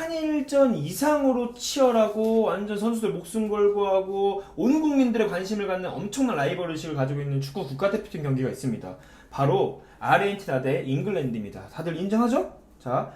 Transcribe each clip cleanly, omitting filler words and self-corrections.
한일전 이상으로 치열하고 완전 선수들 목숨 걸고 하고 온 국민들의 관심을 갖는 엄청난 라이벌 의식을 가지고 있는 축구 국가대표팀 경기가 있습니다. 바로 아르헨티나 대 잉글랜드입니다. 다들 인정하죠? 자,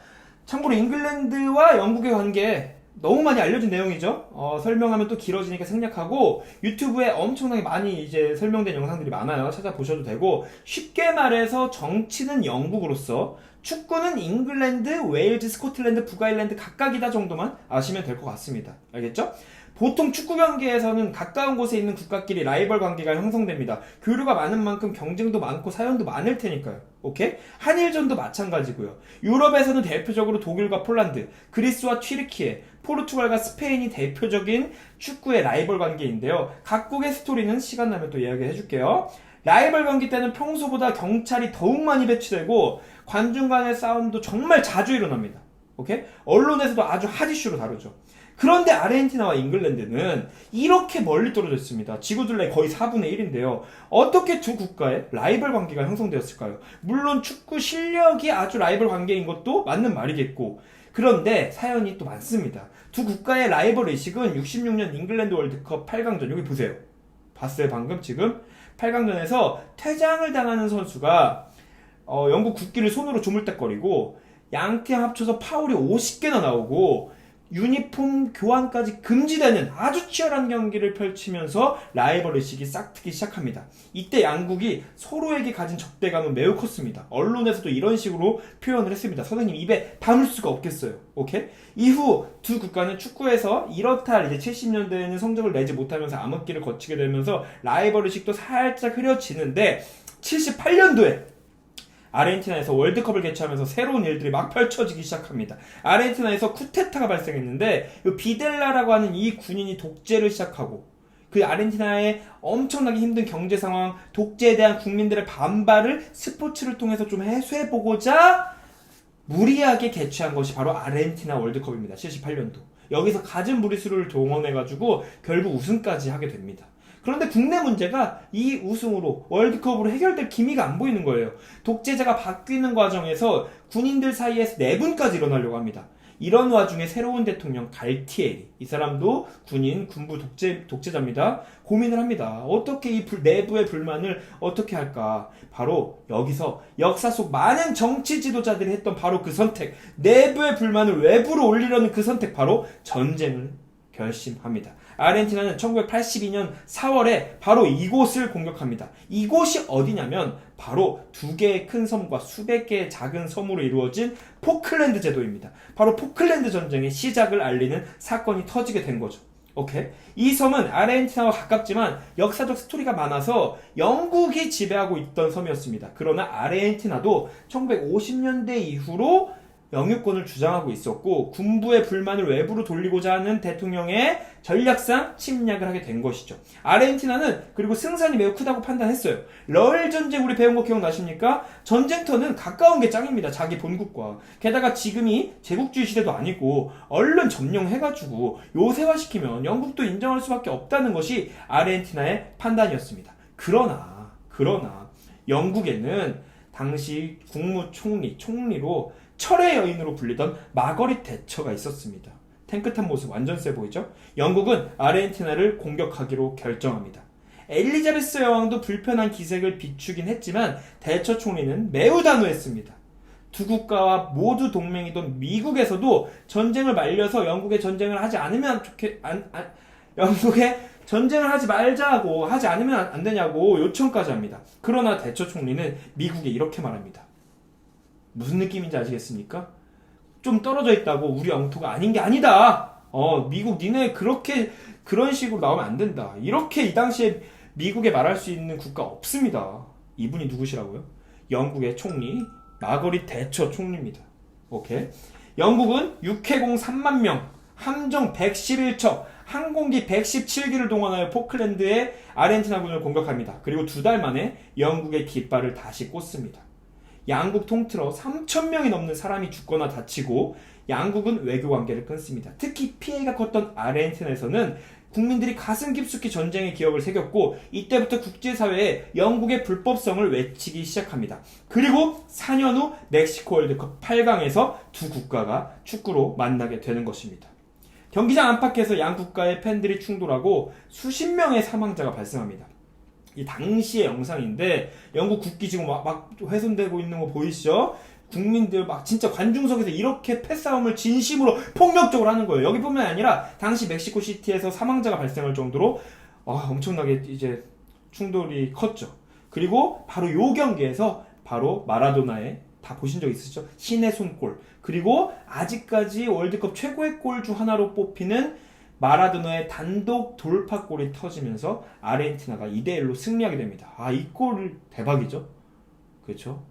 참고로 잉글랜드와 영국의 관계 너무 많이 알려진 내용이죠. 설명하면 또 길어지니까 생략하고 유튜브에 엄청나게 많이 이제 설명된 영상들이 많아요. 찾아보셔도 되고, 쉽게 말해서 정치는 영국으로서 축구는 잉글랜드, 웨일즈, 스코틀랜드, 북아일랜드 각각이다 정도만 아시면 될 것 같습니다. 알겠죠? 보통 축구 경기에서는 가까운 곳에 있는 국가끼리 라이벌 관계가 형성됩니다. 교류가 많은 만큼 경쟁도 많고 사연도 많을 테니까요. 오케이? 한일전도 마찬가지고요. 유럽에서는 대표적으로 독일과 폴란드, 그리스와 튀르키예, 포르투갈과 스페인이 대표적인 축구의 라이벌 관계인데요. 각국의 스토리는 시간 나면 또 이야기해 줄게요. 라이벌 경기 때는 평소보다 경찰이 더욱 많이 배치되고 관중 간의 싸움도 정말 자주 일어납니다. 오케이? 언론에서도 아주 핫 이슈로 다루죠. 그런데 아르헨티나와 잉글랜드는 이렇게 멀리 떨어져 있습니다. 지구둘레 거의 4분의 1인데요. 어떻게 두 국가의 라이벌 관계가 형성되었을까요? 물론 축구 실력이 아주 라이벌 관계인 것도 맞는 말이겠고, 그런데 사연이 또 많습니다. 두 국가의 라이벌 의식은 66년 잉글랜드 월드컵 8강전, 여기 보세요. 봤어요 방금 지금? 8강전에서 퇴장을 당하는 선수가 영국 국기를 손으로 조물딱거리고 양팀 합쳐서 파울이 50개나 나오고 유니폼 교환까지 금지되는 아주 치열한 경기를 펼치면서 라이벌 의식이 싹트기 시작합니다. 이때 양국이 서로에게 가진 적대감은 매우 컸습니다. 언론에서도 이런 식으로 표현을 했습니다. 선생님 입에 담을 수가 없겠어요. 오케이? 이후 두 국가는 축구에서 이렇다 할 이제 70년대에는 성적을 내지 못하면서 암흑기를 거치게 되면서 라이벌 의식도 살짝 흐려지는데, 78년도에 아르헨티나에서 월드컵을 개최하면서 새로운 일들이 막 펼쳐지기 시작합니다. 아르헨티나에서 쿠데타가 발생했는데 비델라라고 하는 이 군인이 독재를 시작하고, 그 아르헨티나의 엄청나게 힘든 경제 상황, 독재에 대한 국민들의 반발을 스포츠를 통해서 좀 해소해보고자 무리하게 개최한 것이 바로 아르헨티나 월드컵입니다. 78년도. 여기서 갖은 무리수를 동원해가지고 결국 우승까지 하게 됩니다. 그런데 국내 문제가 이 우승으로 월드컵으로 해결될 기미가 안 보이는 거예요. 독재자가 바뀌는 과정에서 군인들 사이에서 내분까지 일어나려고 합니다. 이런 와중에 새로운 대통령 갈티에리, 이 사람도 군인, 군부 독재자입니다. 고민을 합니다. 어떻게 이 내부의 불만을 어떻게 할까? 바로 여기서 역사 속 많은 정치 지도자들이 했던 바로 그 선택, 내부의 불만을 외부로 올리려는 그 선택, 바로 전쟁을 결심합니다. 아르헨티나는 1982년 4월에 바로 이곳을 공격합니다. 이곳이 어디냐면 바로 두 개의 큰 섬과 수백 개의 작은 섬으로 이루어진 포클랜드 제도입니다. 바로 포클랜드 전쟁의 시작을 알리는 사건이 터지게 된 거죠. 오케이? 이 섬은 아르헨티나와 가깝지만 역사적 스토리가 많아서 영국이 지배하고 있던 섬이었습니다. 그러나 아르헨티나도 1950년대 이후로 영유권을 주장하고 있었고, 군부의 불만을 외부로 돌리고자 하는 대통령의 전략상 침략을 하게 된 것이죠. 아르헨티나는 그리고 승산이 매우 크다고 판단했어요. 러일 전쟁 우리 배운 거 기억나십니까? 전쟁터는 가까운 게 짱입니다. 자기 본국과. 게다가 지금이 제국주의 시대도 아니고 얼른 점령해가지고 요새화시키면 영국도 인정할 수밖에 없다는 것이 아르헨티나의 판단이었습니다. 그러나 영국에는 당시 총리로 철의 여인으로 불리던 마거릿 대처가 있었습니다. 탱크탄 모습 완전 세 보이죠? 영국은 아르헨티나를 공격하기로 결정합니다. 엘리자베스 여왕도 불편한 기색을 비추긴 했지만 대처 총리는 매우 단호했습니다. 두 국가와 모두 동맹이던 미국에서도 전쟁을 말려서 영국에 전쟁을 하지 않으면 영국에 전쟁을 하지 말자고, 하지 않으면 안 되냐고 요청까지 합니다. 그러나 대처 총리는 미국에 이렇게 말합니다. 무슨 느낌인지 아시겠습니까? 좀 떨어져 있다고 우리 영토가 아닌 게 아니다. 미국 니네 그런 식으로 나오면 안 된다. 이렇게 이 당시에 미국에 말할 수 있는 국가 없습니다. 이분이 누구시라고요? 영국의 총리 마거릿 대처 총리입니다. 오케이. 영국은 육해공 3만 명, 함정 111척, 항공기 117기를 동원하여 포클랜드의 아르헨티나군을 공격합니다. 그리고 2달 만에 영국의 깃발을 다시 꽂습니다. 양국 통틀어 3,000명이 넘는 사람이 죽거나 다치고 양국은 외교관계를 끊습니다. 특히 피해가 컸던 아르헨티나에서는 국민들이 가슴 깊숙이 전쟁의 기억을 새겼고 이때부터 국제사회에 영국의 불법성을 외치기 시작합니다. 그리고 4년 후 멕시코 월드컵 8강에서 두 국가가 축구로 만나게 되는 것입니다. 경기장 안팎에서 양 국가의 팬들이 충돌하고 수십 명의 사망자가 발생합니다. 이 당시의 영상인데 영국 국기 지금 막 훼손되고 있는 거 보이시죠? 국민들 막 진짜 관중석에서 이렇게 패싸움을 진심으로 폭력적으로 하는 거예요. 여기뿐만 아니라 당시 멕시코 시티에서 사망자가 발생할 정도로 엄청나게 이제 충돌이 컸죠. 그리고 바로 요 경기에서 바로 마라도나의 다 보신 적 있으시죠? 신의 손골, 그리고 아직까지 월드컵 최고의 골 중 하나로 뽑히는 마라도나의 단독 돌파골이 터지면서 아르헨티나가 2대1로 승리하게 됩니다. 이 골을 대박이죠. 그렇죠?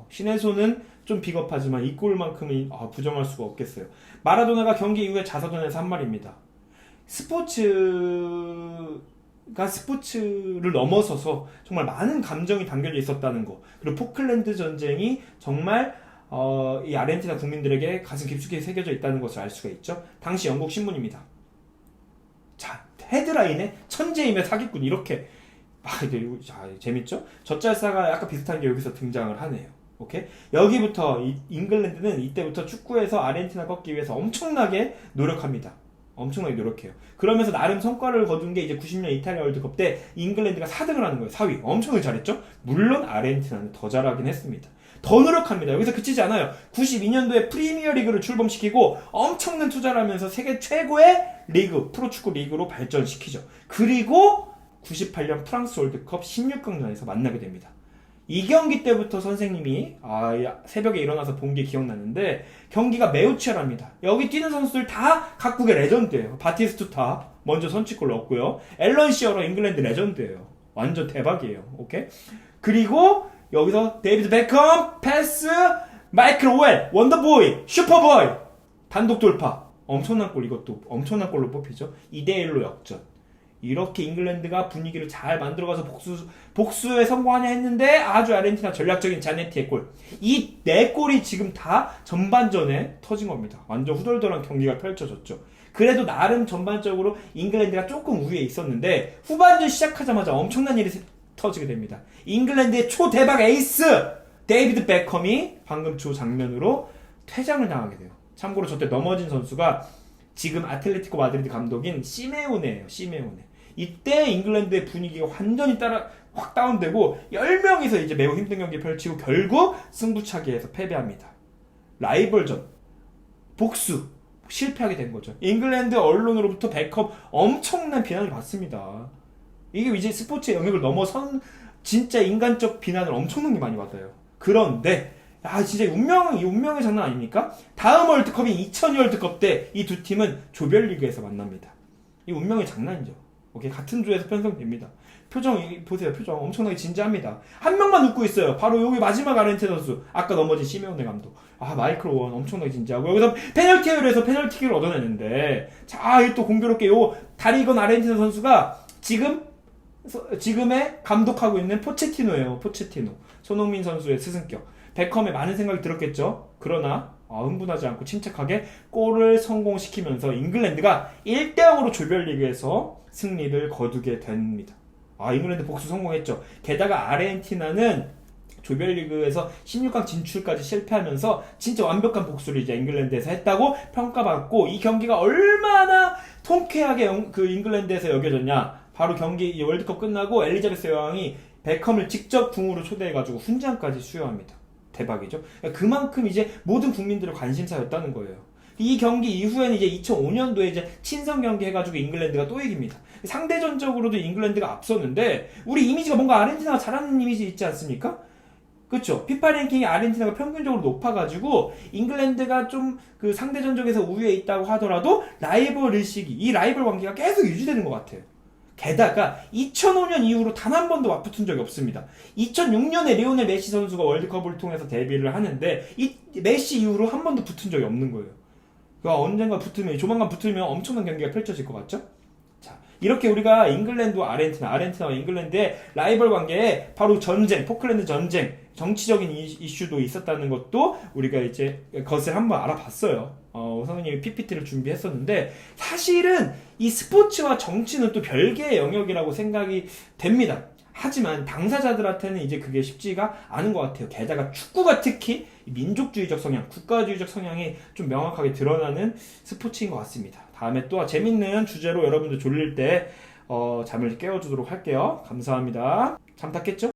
신의 손은 좀 비겁하지만 이 골만큼은 부정할 수가 없겠어요. 마라도나가 경기 이후에 자서전에서 한 말입니다. 스포츠를 넘어서서 정말 많은 감정이 담겨져 있었다는 거, 그리고 포클랜드 전쟁이 정말 이 아르헨티나 국민들에게 가슴 깊숙이 새겨져 있다는 것을 알 수가 있죠. 당시 영국 신문입니다. 자, 헤드라인에 천재임의 사기꾼 이렇게 재밌죠? 젖잘싸가 약간 비슷한 게 여기서 등장을 하네요. 오케이? 여기부터 잉글랜드는 이때부터 축구에서 아르헨티나 꺾기 위해서 엄청나게 노력합니다. 엄청나게 노력해요. 그러면서 나름 성과를 거둔 게 이제 90년 이탈리아 월드컵 때 잉글랜드가 4등을 하는 거예요. 4위. 엄청나게 잘했죠? 물론 아르헨티나는 더 잘하긴 했습니다. 더 노력합니다. 여기서 그치지 않아요. 92년도에 프리미어 리그를 출범시키고 엄청난 투자를 하면서 세계 최고의 리그, 프로축구 리그로 발전시키죠. 그리고 98년 프랑스 월드컵 16강전에서 만나게 됩니다. 이 경기 때부터 선생님이 새벽에 일어나서 본 게 기억나는데 경기가 매우 치열합니다. 여기 뛰는 선수들 다 각국의 레전드예요. 바티스투타 먼저 선취골 넣었고요. 앨런 시어러 잉글랜드 레전드예요. 완전 대박이에요. 오케이? 그리고 여기서 데이비드 베컴 패스, 마이클 오웰 원더보이, 슈퍼보이 단독 돌파. 엄청난 골, 이것도 엄청난 골로 뽑히죠. 2대1로 역전. 이렇게 잉글랜드가 분위기를 잘 만들어가서 복수에 성공하냐 했는데 아주 아르헨티나 전략적인 자네티의 골. 이 4골이 지금 다 전반전에 터진 겁니다. 완전 후덜덜한 경기가 펼쳐졌죠. 그래도 나름 전반적으로 잉글랜드가 조금 우위에 있었는데 후반전 시작하자마자 엄청난 일이 터지게 됩니다. 잉글랜드의 초대박 에이스 데이비드 베컴이 방금 저 장면으로 퇴장을 당하게 돼요. 참고로 저때 넘어진 선수가 지금 아틀레티코 마드리드 감독인 시메오네예요. 시메오네. 이때 잉글랜드의 분위기가 완전히 확 다운되고 10명이서 이제 매우 힘든 경기 펼치고 결국 승부차기에서 패배합니다. 라이벌전, 복수, 실패하게 된 거죠. 잉글랜드 언론으로부터 베컴 엄청난 비난을 받습니다. 이게 이제 스포츠의 영역을 넘어선 진짜 인간적 비난을 엄청나게 많이 받아요. 그런데 진짜 운명의 장난 아닙니까? 다음 월드컵인 2002 월드컵 때 이 두 팀은 조별리그에서 만납니다. 이 운명의 장난이죠. 오케이, 같은 조에서 편성됩니다. 표정 보세요. 표정 엄청나게 진지합니다. 한 명만 웃고 있어요. 바로 여기 마지막 아르헨티나 선수, 아까 넘어진 시메오네 감독. 마이클 오원 엄청나게 진지하고 여기서 페널티를 해서 페널티킥을 얻어내는데, 자, 또 공교롭게 다리 익은 아르헨티나 선수가 지금의 감독하고 있는 포체티노예요. 포체티노. 손흥민 선수의 스승격. 베컴에 많은 생각이 들었겠죠. 그러나 흥분하지 않고 침착하게 골을 성공시키면서 잉글랜드가 1대0으로 조별리그에서 승리를 거두게 됩니다. 잉글랜드 복수 성공했죠. 게다가 아르헨티나는 조별리그에서 16강 진출까지 실패하면서 진짜 완벽한 복수를 이제 잉글랜드에서 했다고 평가받고, 이 경기가 얼마나 통쾌하게 그 잉글랜드에서 여겨졌냐. 바로 경기 월드컵 끝나고 엘리자베스 여왕이 베컴을 직접 궁으로 초대해가지고 훈장까지 수여합니다. 대박이죠. 그만큼 이제 모든 국민들의 관심사였다는 거예요. 이 경기 이후에는 이제 2005년도에 이제 친선 경기 해가지고 잉글랜드가 또 이깁니다. 상대전적으로도 잉글랜드가 앞섰는데 우리 이미지가 뭔가 아르헨티나가 잘하는 이미지 있지 않습니까? 그렇죠. 피파 랭킹이 아르헨티나가 평균적으로 높아가지고 잉글랜드가 좀 그 상대 전적에서 우위에 있다고 하더라도 라이벌 의식이, 이 라이벌 관계가 계속 유지되는 것 같아요. 게다가 2005년 이후로 단 한 번도 맞붙은 적이 없습니다. 2006년에 리오넬 메시 선수가 월드컵을 통해서 데뷔를 하는데 이 메시 이후로 한 번도 붙은 적이 없는 거예요. 그러니까 언젠가 조만간 붙으면 엄청난 경기가 펼쳐질 것 같죠? 자, 이렇게 우리가 잉글랜드와 아르헨티나와 잉글랜드의 라이벌 관계에 바로 전쟁, 포클랜드 전쟁, 정치적인 이슈도 있었다는 것도 우리가 이제 것을 한번 알아봤어요. 선생님이 PPT를 준비했었는데, 사실은 이 스포츠와 정치는 또 별개의 영역이라고 생각이 됩니다. 하지만 당사자들한테는 이제 그게 쉽지가 않은 것 같아요. 게다가 축구가 특히 민족주의적 성향, 국가주의적 성향이 좀 명확하게 드러나는 스포츠인 것 같습니다. 다음에 또 재밌는 주제로 여러분들 졸릴 때 잠을 깨워주도록 할게요. 감사합니다. 잠 탔겠죠?